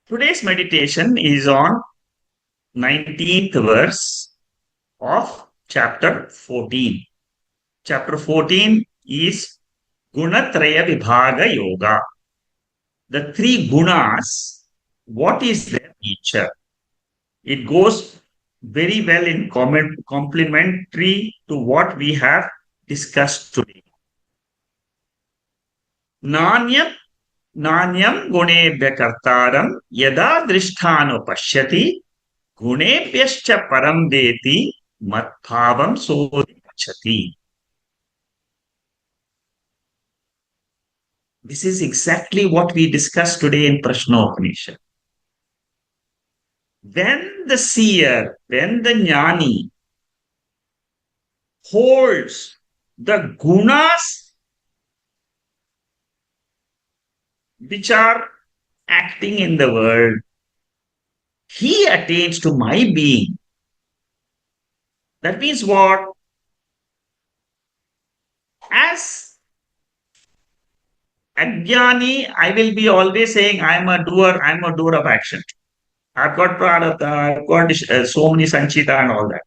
Today's meditation is on 19th verse of chapter 14. Chapter 14 is Gunatraya Vibhaga Yoga. The three gunas, what is their nature? It goes very well in complementary to what we have discussed today. Nanyam Nanyam Gunebhya Kartaram Yada Dristhano Pashyati Gunebhyascha Param Veti Matbhavam Sodhikachati. This is exactly what we discussed today in Prashnopanishad. When the seer, when the jnani holds the gunas which are acting in the world, he attains to my being. That means what? As Ajnani, I will be always saying, I'm a doer of action. I've got Prarabdha, I've got so many Sanchita and all that.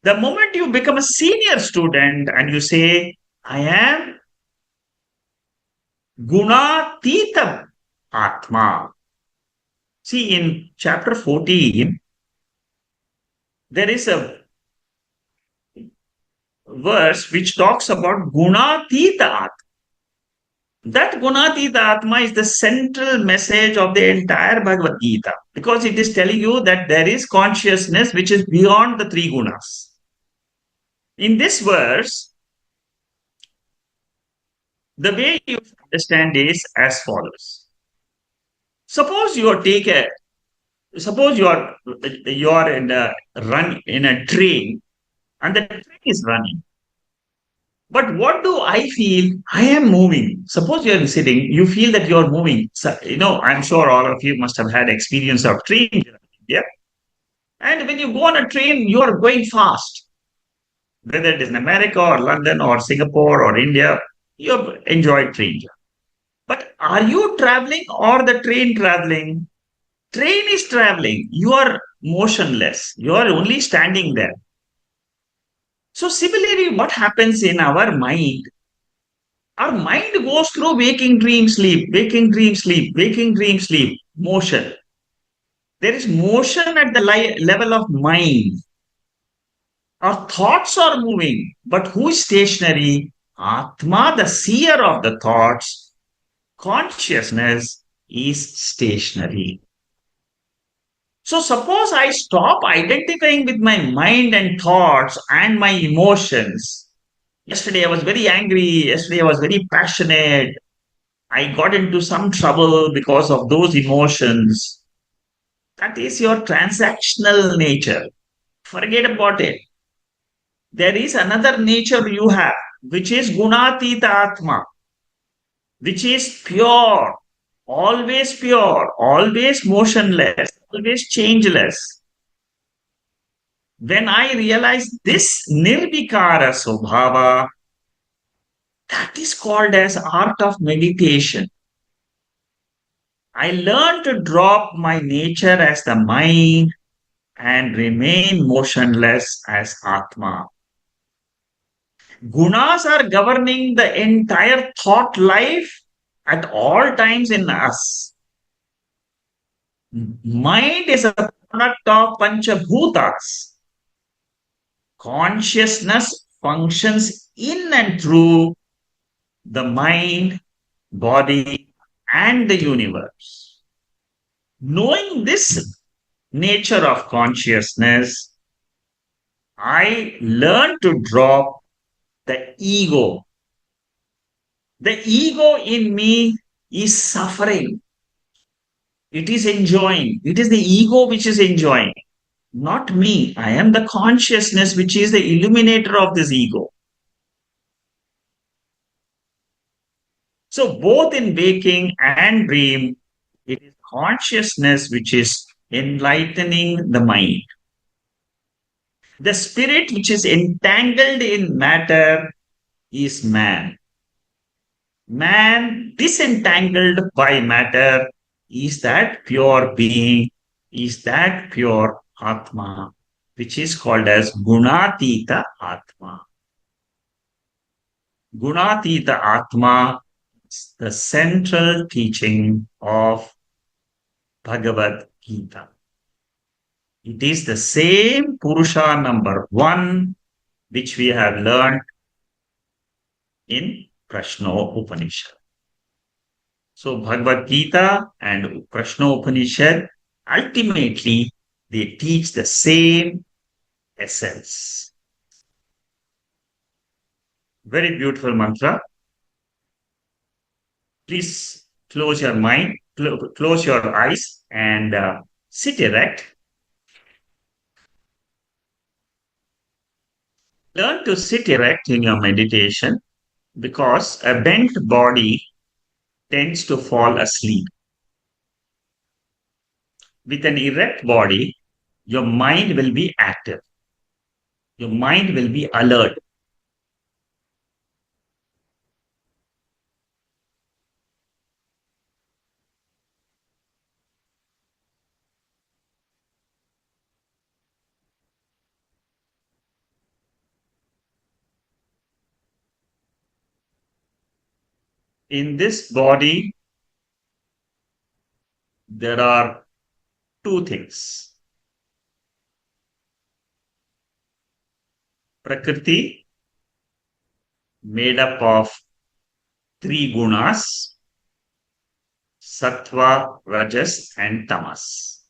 The moment you become a senior student and you say, I am Gunatita Atma. See, in chapter 14, there is a verse which talks about Gunatita Atma. That Gunatita Atma is the central message of the entire Bhagavad Gita because it is telling you that there is consciousness which is beyond the three gunas. In this verse, the way you understand is as follows. Suppose you are take a suppose you are in a run in a train and the train is running. But what do I feel? I am moving. Suppose you are sitting, you feel that you are moving. So, I'm sure all of you must have had experience of train journey. Yeah. And when you go on a train, you are going fast. Whether it is in America or London or Singapore or India, you have enjoyed train journey. But are you traveling or the train traveling? Train is traveling. You are motionless. You are only standing there. So similarly, what happens in our mind? Our mind goes through waking, dream, sleep, waking, dream, sleep, waking, dream, sleep, motion. There is motion at the level of mind. Our thoughts are moving, but who is stationary? Atma, the seer of the thoughts, consciousness is stationary. So suppose I stop identifying with my mind and thoughts and my emotions. Yesterday I was very angry. Yesterday I was very passionate. I got into some trouble because of those emotions. That is your transactional nature. Forget about it. There is another nature you have, which is Gunatita Atma, which is pure, always motionless, always changeless. When I realize this nirvikara subhava, that is called as art of meditation. I learn to drop my nature as the mind and remain motionless as Atma. Gunas are governing the entire thought life at all times in us. Mind is a product of Panchabhutas. Consciousness functions in and through the mind, body, and the universe. Knowing this nature of consciousness, I learn to drop the ego. The ego in me is suffering. It is enjoying. It is the ego which is enjoying, not me. I am the consciousness which is the illuminator of this ego. So, both in waking and dream, it is consciousness which is enlightening the mind. The spirit which is entangled in matter is man. Man disentangled by matter is that pure being, is that pure Atma, which is called as Gunatita Atma. Gunatita Atma is the central teaching of Bhagavad Gita. It is the same Purusha number one which we have learned in Prashna Upanishad. So Bhagavad Gita and Prashna Upanishad ultimately they teach the same essence. Very beautiful mantra. Please close your mind, close your eyes, and sit erect. Learn to sit erect in your meditation because a bent body tends to fall asleep. With an erect body, your mind will be active, your mind will be alert. In this body, there are two things: Prakriti, made up of three gunas, sattva, rajas, and tamas.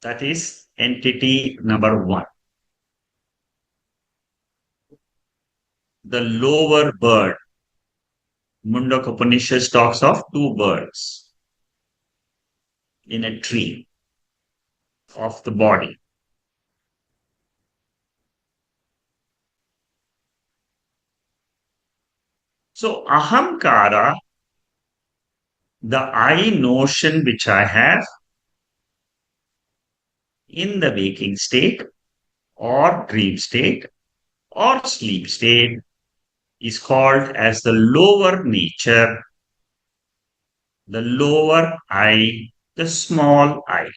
That is entity number one. The lower bird. Mundaka Upanishad talks of two birds in a tree of the body. So, ahamkara, the I notion which I have in the waking state or dream state or sleep state is called as the lower nature, the lower I, the small I.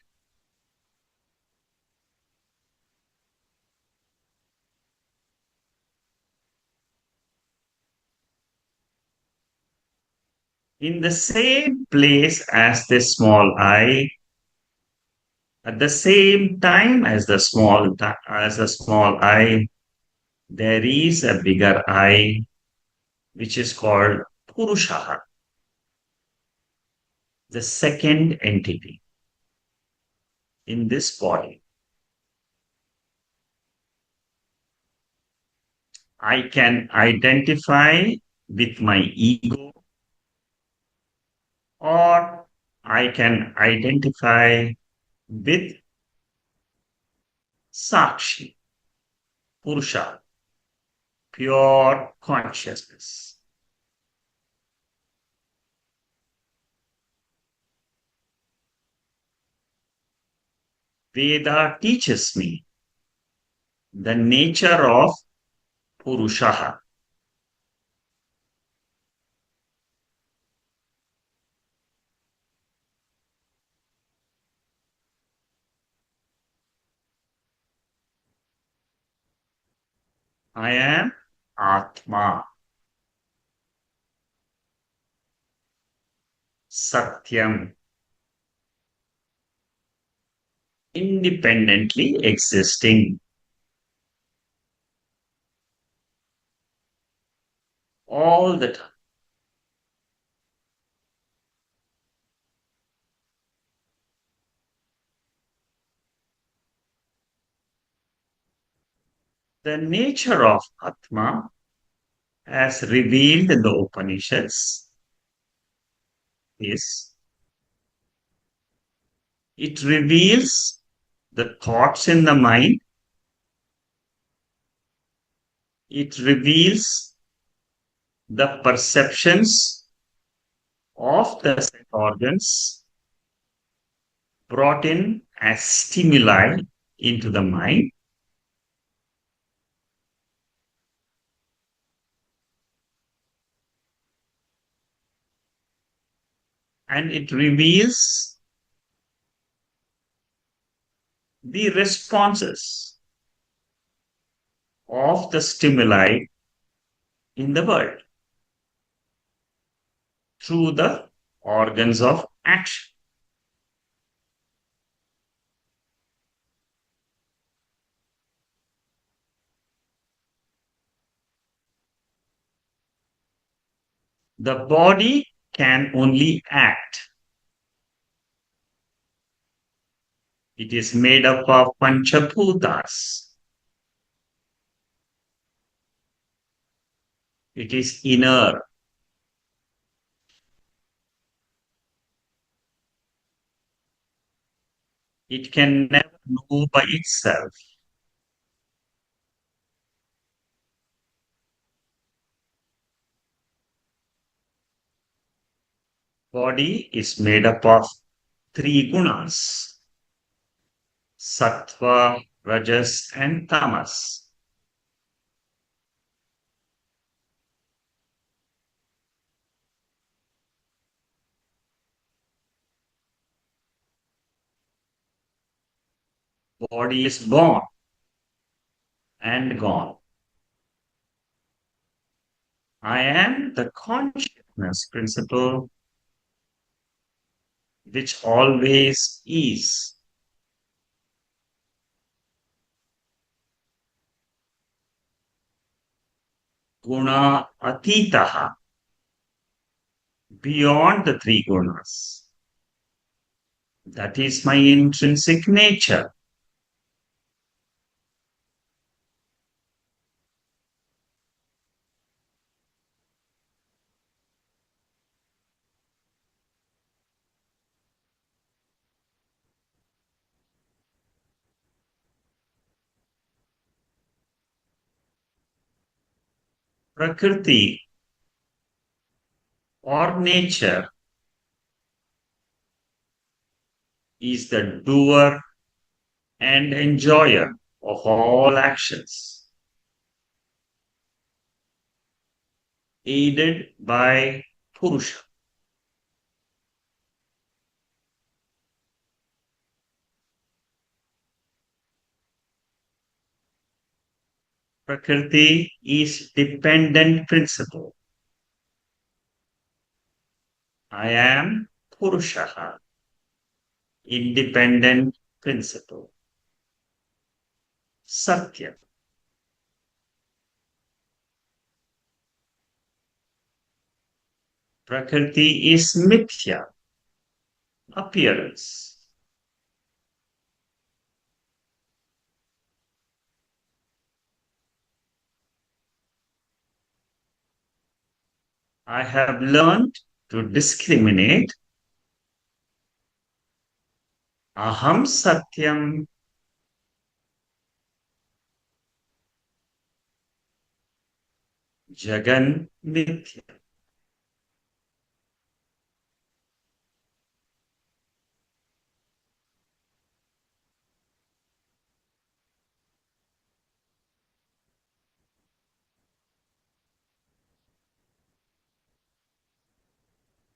In the same place as the small I, at the same time as the small I, there is a bigger I, which is called Purusha, the second entity in this body. I can identify with my ego, or I can identify with Sakshi, Purusha, pure consciousness. Veda teaches me the nature of Purusha. I am Atma, Satyam, independently existing all the time. The nature of Atma, as revealed in the Upanishads, is it reveals the thoughts in the mind, it reveals the perceptions of the sense organs brought in as stimuli into the mind. and it reveals the responses of the stimuli in the world through the organs of action. The body can only act. It is made up of panchabhutas. It is inert. It can never know by itself. Body is made up of three gunas: sattva, rajas, and tamas. Body is born and gone. I am the consciousness principle which always is. Guna atitaha, beyond the three gunas. That is my intrinsic nature. Prakriti or nature is the doer and enjoyer of all actions, aided by Purusha. Prakriti is dependent principle. I am Purusha, independent principle. Satya. Prakriti is mithya, appearance. I have learned to discriminate. Aham satyam, jagan mithya.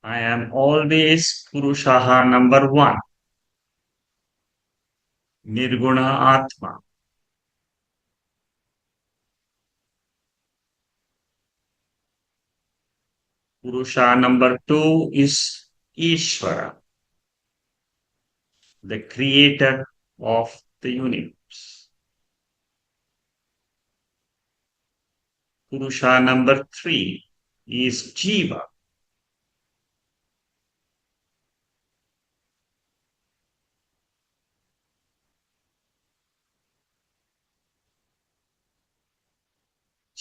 I am always Purushaha number one, Nirguna Atma. Purusha number two is Ishvara, the creator of the universe. Purusha number three is Jiva,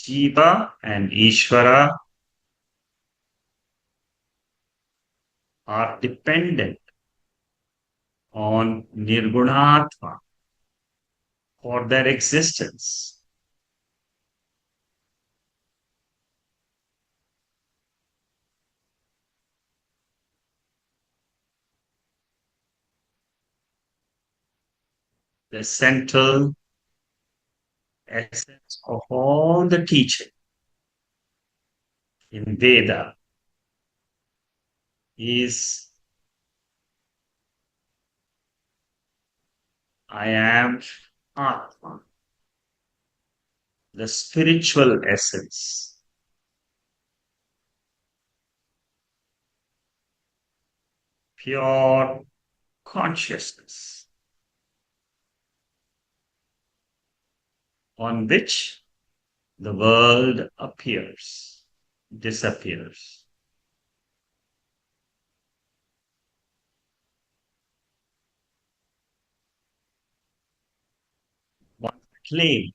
Jiva and Ishvara are dependent on Nirgunatma for their existence. The central essence of all the teaching in Veda is I am Atma, the spiritual essence, pure consciousness, on which the world appears, disappears. One claim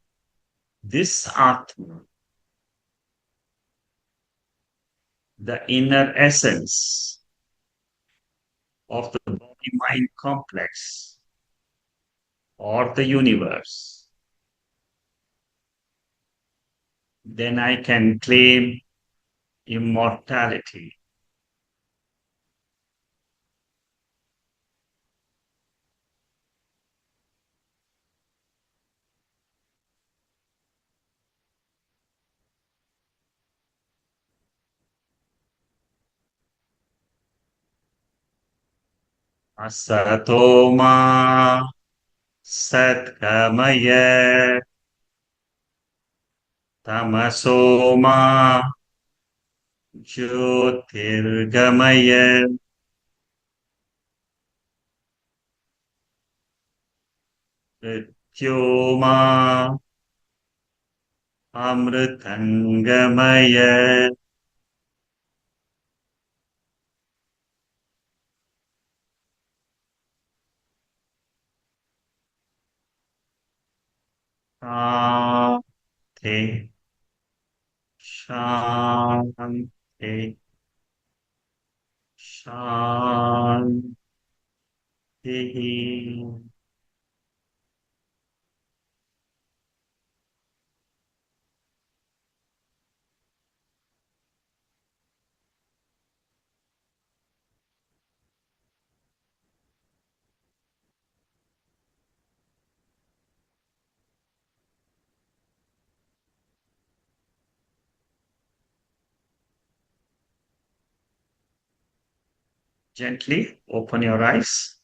this Atma, the inner essence of the body mind complex or the universe, then I can claim immortality. Asatoma Satkamaya Tamasoma Jyotirgamaya Mrityoma Amritangamaya Shante Shante Shanti. Gently open your eyes.